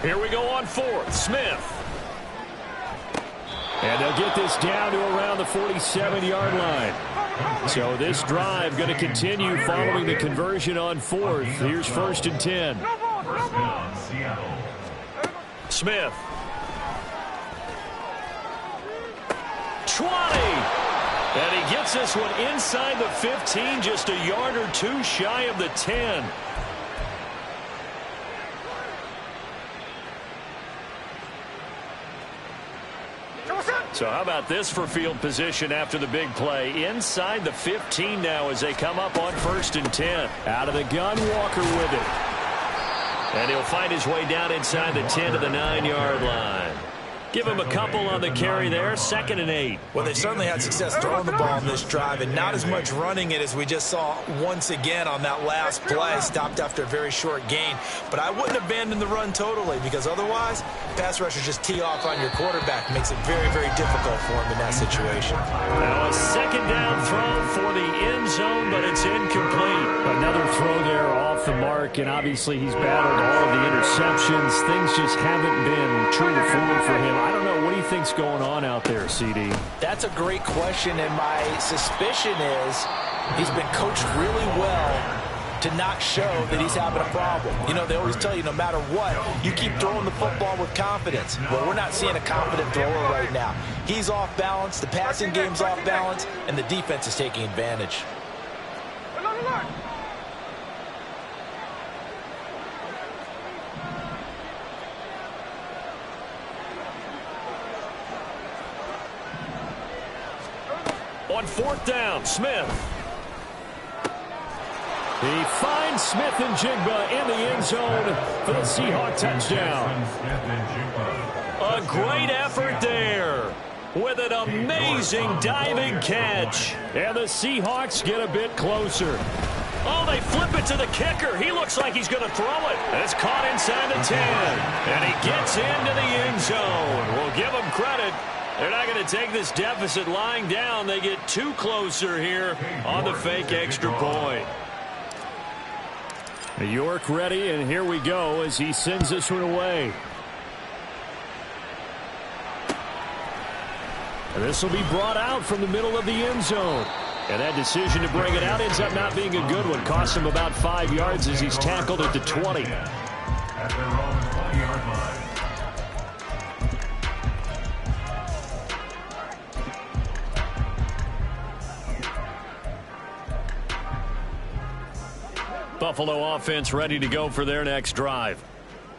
A: Here we go on 4th. Smith. And they'll get this down to around the 47-yard line. So this drive going to continue following the conversion on 4th. Here's 1st and 10.
E: First down, Seattle.
A: Smith. 20. And he gets this one inside the 15, just a yard or two shy of the 10. So how about this for field position after the big play? Inside the 15 now as they come up on 1st and 10. Out of the gun, Walker with it. And he'll find his way down inside the 10 to the 9-yard line. Give him a couple on the carry there. 2nd and 8.
B: Well, they certainly had success throwing the ball in this drive and not as much running it as we just saw once again on that last play. Stopped after a very short gain. But I wouldn't abandon the run totally because otherwise, pass rushers just tee off on your quarterback. Makes it very, very difficult for him in that situation.
A: Now a 2nd down throw for the end zone, but it's incomplete. Another throw there off the mark, and obviously he's battled all of the interceptions. Things just haven't been true to form for him. I don't know. What do you think's going on out there, CD?
D: That's a great question, and my suspicion is he's been coached really well to not show that he's having a problem. You know, they always tell you no matter what, you keep throwing the football with confidence. Well, we're not seeing a confident thrower right now. He's off balance, the passing game's off balance, and the defense is taking advantage.
A: On 4th down, Smith. He finds Smith and Jigba in the end zone for the Seahawks touchdown. A great effort there with an amazing diving catch. And the Seahawks get a bit closer. Oh, they flip it to the kicker. He looks like he's going to throw it. It's caught inside the 10. And he gets into the end zone. We'll give him credit. They're not going to take this deficit lying down. They get too closer here on the fake extra point. York ready, and here we go as he sends this one away. And this will be brought out from the middle of the end zone. And that decision to bring it out ends up not being a good one. Cost him about 5 yards as he's tackled at the 20.
E: At their own 20-yard line.
A: Buffalo offense ready to go for their next drive.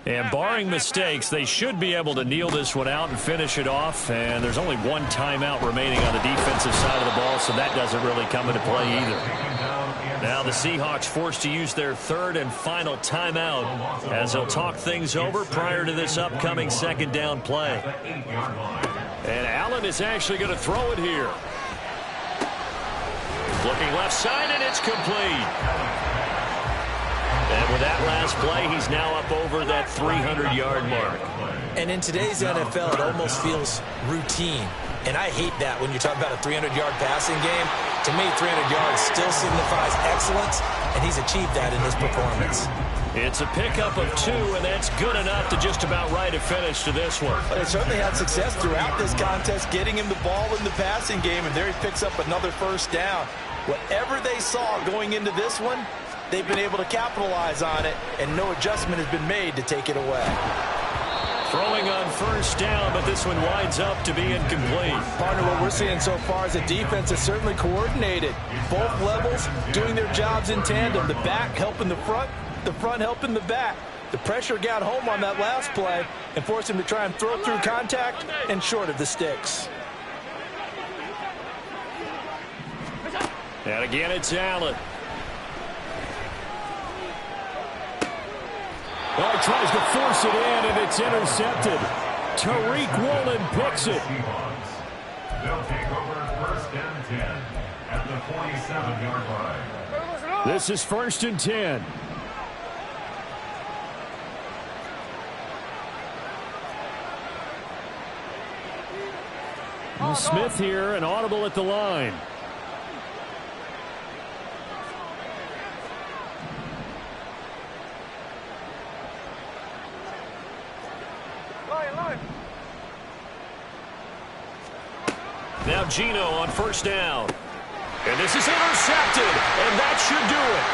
F: And barring mistakes, they should be able to kneel this one out and finish it off. And there's only one timeout remaining on the defensive side of the ball, so that doesn't really come into play either. Now the Seahawks forced to use their third and final timeout as they'll talk things over prior to this upcoming second down play. And Allen is actually going to throw it here. Looking left side, and it's complete. And with that last play, he's now up over that 300-yard mark.
B: And in today's NFL, it almost feels routine. And I hate that when you're talking about a 300-yard passing game. To me, 300 yards still signifies excellence, and he's achieved that in this performance.
F: It's a pickup of 2, and that's good enough to just about write a finish to this one.
D: But they certainly had success throughout this contest, getting him the ball in the passing game, and there he picks up another first down. Whatever they saw going into this one, they've been able to capitalize on it, and no adjustment has been made to take it away.
F: Throwing on first down, but this one winds up to be incomplete.
D: Partner, what we're seeing so far is a defense is certainly coordinated. Both levels doing their jobs in tandem. The back helping the front helping the back. The pressure got home on that last play and forced him to try and throw through contact and short of the sticks.
F: And again, it's Allen.
A: Oh, he tries to force it in, and it's intercepted. Tariq Woolen picks it.
E: They'll take over first and 10 at the 47-yard line.
A: This is first and 10. Smith here, an audible at the line.
F: Now Gino on first down. And this is intercepted, and that should do it.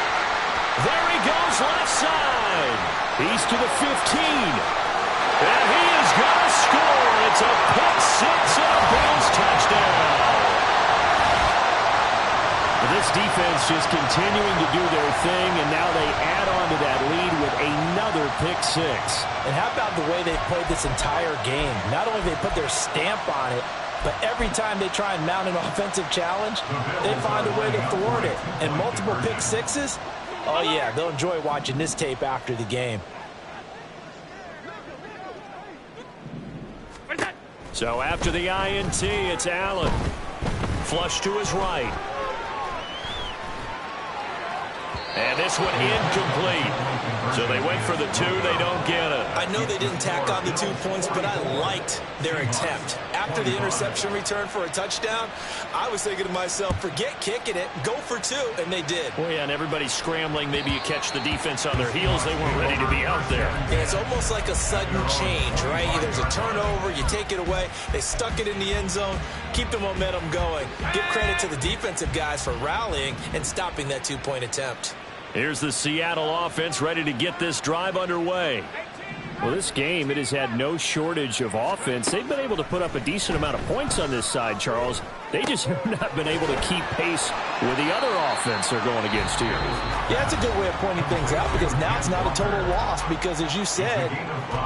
F: There he goes left side. He's to the 15. And he is going to score. It's a pick six and a Bills touchdown.
A: This defense just continuing to do their thing, and now they add on to that lead with another pick six.
D: And how about the way they've played this entire game? Not only have they put their stamp on it, but every time they try and mount an offensive challenge, they find a way to thwart it. And multiple pick sixes, oh yeah, they'll enjoy watching this tape after the game.
F: So after the INT, it's Allen. Flush to his right. And this one incomplete. So they went for the 2. They don't get it.
B: I know they didn't tack on the 2 points, but I liked their attempt. After the interception return for a touchdown, I was thinking to myself, forget kicking it, go for 2, and they did.
F: Well, yeah, and everybody's scrambling. Maybe you catch the defense on their heels. They weren't ready to be out there.
B: Yeah, it's almost like a sudden change, right? There's a turnover, you take it away, they stuck it in the end zone, keep the momentum going. Give credit to the defensive guys for rallying and stopping that 2-point attempt.
F: Here's the Seattle offense ready to get this drive underway.
A: Well, this game, it has had no shortage of offense. They've been able to put up a decent amount of points on this side, Charles. They just have not been able to keep pace with the other offense they're going against here.
D: Yeah, that's a good way of pointing things out because now it's not a total loss because, as you said,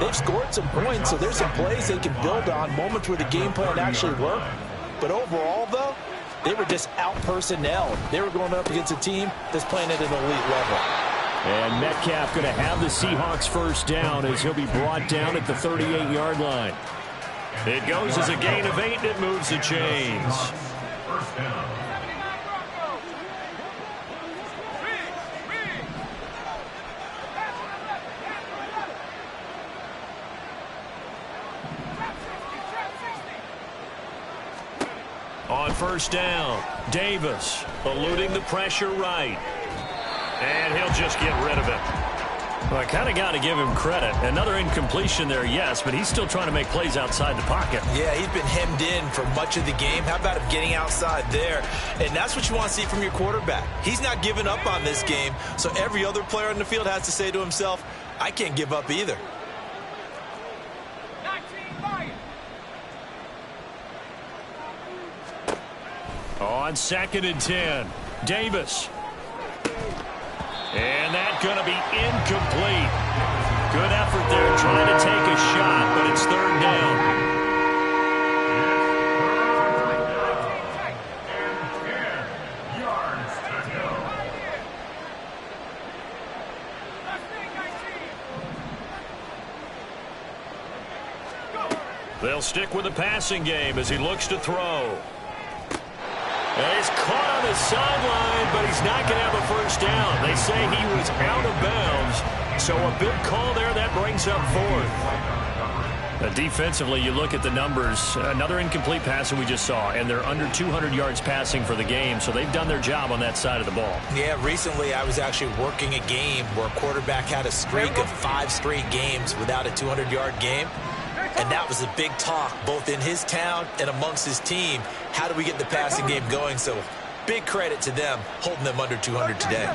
D: they've scored some points, so there's some plays they can build on, moments where the game plan actually worked. But overall, though, they were just out-personnel. They were going up against a team that's playing at an elite level.
A: And Metcalf going to have the Seahawks first down as he'll be brought down at the 38-yard line.
F: It goes as a gain of 8, and it moves the chains.
E: First down.
F: On first down, Davis eluding the pressure right. And he'll just get rid of it. Well, I kind of got to give him credit. Another incompletion there, yes, but he's still trying to make plays outside the pocket.
B: Yeah, he's been hemmed in for much of the game. How about him getting outside there? And that's what you want to see from your quarterback. He's not giving up on this game, so every other player on the field has to say to himself, I can't give up either.
F: On 2nd and 10, Davis. And that's going to be incomplete. Good effort there trying to take a shot, but it's third down. They'll stick with the passing game as he looks to throw. And he's caught on the sideline, but he's not going to have a first down. They say he was out of bounds, so a big call there. That brings up fourth. Defensively, you look at the numbers. Another incomplete pass that we just saw, and they're under 200 yards passing for the game, so they've done their job on that side of the ball.
B: Yeah, recently I was actually working a game where a quarterback had a streak of 5 straight games without a 200-yard game. And that was a big talk, both in his town and amongst his team. How do we get the passing game going? So big credit to them, holding them under 200 today.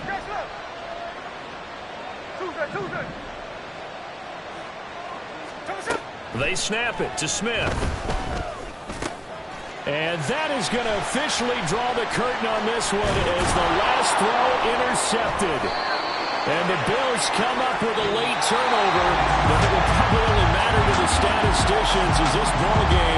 A: They snap it to Smith. And that is going to officially draw the curtain on this one as the last throw intercepted. And the Bills come up with a late turnover, but it will probably only matter to the statisticians as this ball game